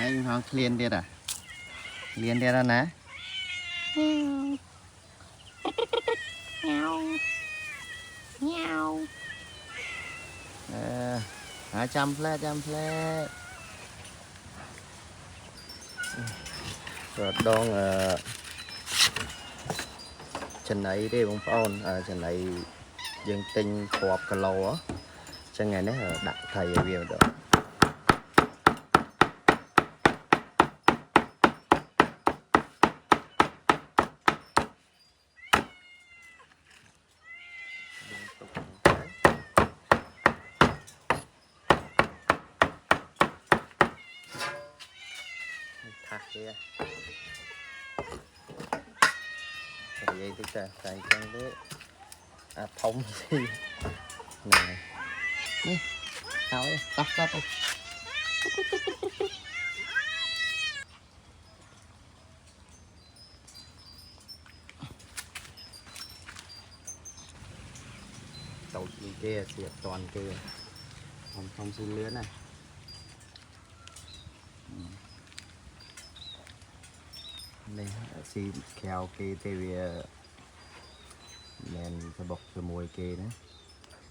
nãy chúng nó liền đi à liền đi ra nè Nhau nhau chăm rồi đón chân ấy đi bông phôn chân ấy dương tinh hộp cà lô á chân ngày nấy đặt thầy về được thạc kia vậy thì chạy chân đấy thông gì này nè tháo tắt đi tàu kia tiệt toàn kia không xin lưới này đây xì kèo kia thì nên sẽ bọc cho mùi kia nữa